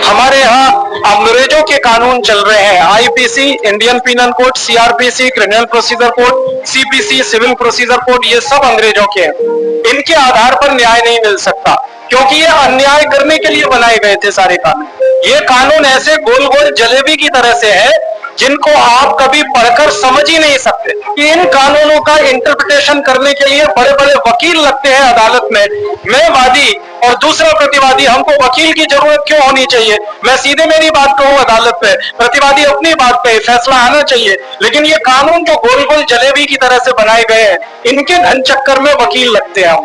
हमारे यहाँ अंग्रेजों के कानून चल रहे हैं। IPC, Indian penal code, CrPC, criminal procedure code, CPC, civil procedure code, ये सब अंग्रेजों के हैं। इनके आधार पर न्याय नहीं मिल सकता, क्योंकि ये अन्याय करने के लिए बनाए गए थे सारे कानून। ये कानून ऐसे गोल गोल जलेबी की तरह से है जिनको आप कभी पढ़कर समझ ही नहीं सकते। इन कानूनों का इंटरप्रिटेशन करने के लिए बड़े बड़े वकील लगते हैं अदालत में। मैं वादी और दूसरा प्रतिवादी, हमको वकील की जरूरत क्यों होनी चाहिए? मैं सीधे मेरी बात कहूं अदालत में, प्रतिवादी अपनी बात पे फैसला आना चाहिए। लेकिन ये कानून जो गोल गोल जलेबी की तरह से बनाए गए हैं, इनके धन चक्कर में वकील लगते हैं।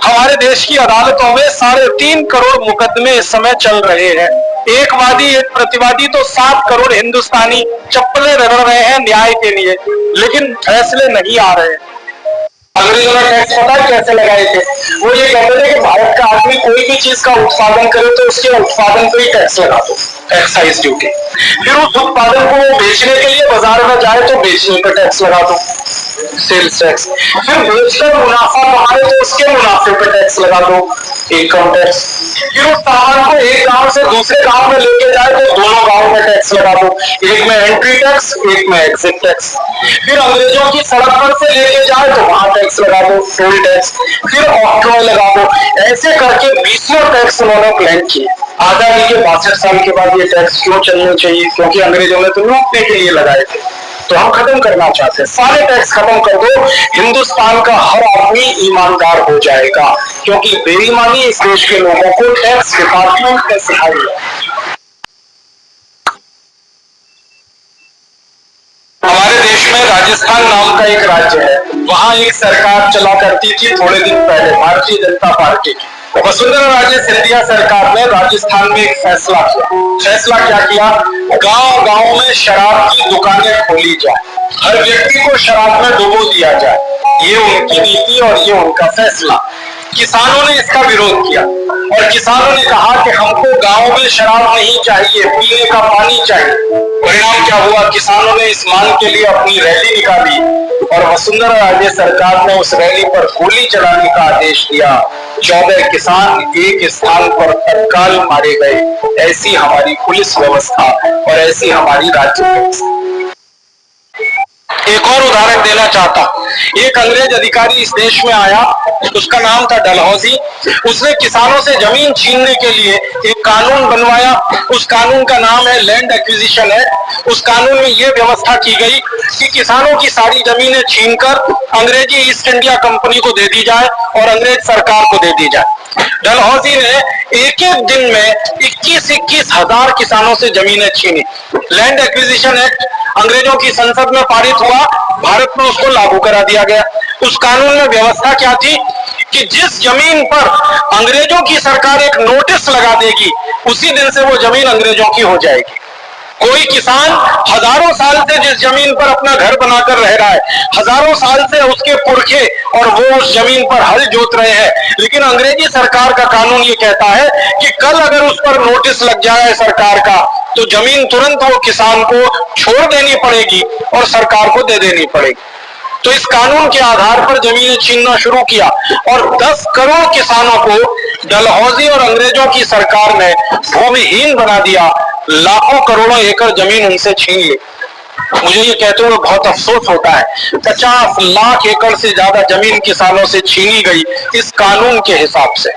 हमारे देश की अदालतों में 3.5 करोड़ मुकदमे इस समय चल रहे हैं। एक वादी एक प्रतिवादी तो 7 करोड़ हिंदुस्तानी चप्पलें रगड़ रहे हैं न्याय के लिए, लेकिन फैसले नहीं आ रहे। अंग्रेजों ने टैक्स पता है कैसे लगाए थे? वो ये कहते थे कि भारत का आदमी कोई भी चीज का उत्पादन करे तो उसके उत्पादन पर ही टैक्स लगा दो, एक्साइज ड्यूटी। फिर उस उत्पादन को बेचने के लिए बाजार में जाए तो बेचने पर टैक्स लगा दो, सेल्स टैक्स। फिर बेचकर मुनाफा कमाए तो उसके मुनाफे पर टैक्स लगा दो, इनकम टैक्स। फिर उस सामान को एक गांव से दूसरे गांव में लेके जाए तो दोनों गांव में टैक्स लगा दो, एक में एंट्री टैक्स, एक में एग्जिट टैक्स। फिर अंग्रेजों की सड़क पर से लेके जाए तो वहां टैक्स लगा दो, टोल टैक्स। फिर ऑक्ट्रॉय लगा दो। ऐसे करके 20 टैक्स उन्होंने प्लान किए। आजादी के 62 साल के बाद ये टैक्स क्यों चलने चाहिए? क्योंकि अंग्रेजों ने तो लूटने के लिए लगाए थे, तो हम खत्म करना चाहते हैं। सारे टैक्स खत्म कर दो, हिंदुस्तान का हर आदमी ईमानदार हो जाएगा, क्योंकि बेईमानी इस देश के लोगों को टैक्स डिपार्टमेंट ने सिखाई है। हमारे देश में राजस्थान नाम का एक राज्य है, वहां एक सरकार चला करती थी थोड़े दिन पहले, भारतीय जनता पार्टी की। वसुंधरा राजे सिंधिया सरकार ने राजस्थान में एक फैसला किया। फैसला क्या किया? गांव गांव में शराब की दुकानें खोली जाए, हर व्यक्ति को शराब में डुबो दिया जाए। ये उनकी नीति और ये उनका फैसला। किसानों ने इसका विरोध किया और किसानों ने कहा कि हमको गांव में शराब नहीं चाहिए, पीने का पानी चाहिए। परिणाम क्या हुआ? किसानों ने इस मांग के लिए अपनी रैली निकाली और वसुंधरा राजे सरकार ने उस रैली पर गोली चलाने का आदेश दिया। 14 किसान एक स्थान पर तत्काल मारे गए। ऐसी हमारी पुलिस व्यवस्था और ऐसी हमारी राज्य व्यवस्था। एक और उदाहरण देना चाहता, एक अंग्रेज अधिकारी इस देश में आया, उसका नाम था डलहौजी। उसने किसानों से जमीन छीनने के लिए एक कानून बनवाया। उस कानून का नाम है लैंड एक्विजिशन एक्ट। उस कानून में यह व्यवस्था की गई कि किसानों की सारी जमीनें छीनकर अंग्रेजी ईस्ट इंडिया कंपनी को दे दी जाए और अंग्रेज सरकार को दे दी जाए। डलहौजी ने एक एक दिन में 21-21 हजार किसानों से जमीनें छीनी। लैंड एक्विजिशन एक्ट अंग्रेजों की संसद में पारित हुआ, भारत में उसको लागू करा दिया गया। उस कानून में व्यवस्था क्या थी कि जिस जमीन पर अंग्रेजों की सरकार एक नोटिस लगा देगी, उसी दिन से वो जमीन अंग्रेजों की हो जाएगी। कोई किसान हजारों साल से जिस जमीन पर अपना घर बनाकर रह रहा है, हजारों साल से उसके पुरखे और वो उस जमीन पर हल जोत रहे हैं, लेकिन अंग्रेजी सरकार का कानून ये कहता है कि कल अगर उस पर नोटिस लग जाए सरकार का, तो जमीन तुरंत वो किसान को छोड़ देनी पड़ेगी और सरकार को दे देनी पड़ेगी। तो इस कानून के आधार पर जमीनें छीनना शुरू किया और 10 करोड़ किसानों को डलहौजी और अंग्रेजों की सरकार ने भूमिहीन बना दिया। लाखों करोड़ों एकड़ जमीन उनसे छीन ली। मुझे ये कहते हुए बहुत अफसोस होता है, 50 लाख एकड़ से ज्यादा जमीन किसानों से छीनी गई इस कानून के हिसाब से।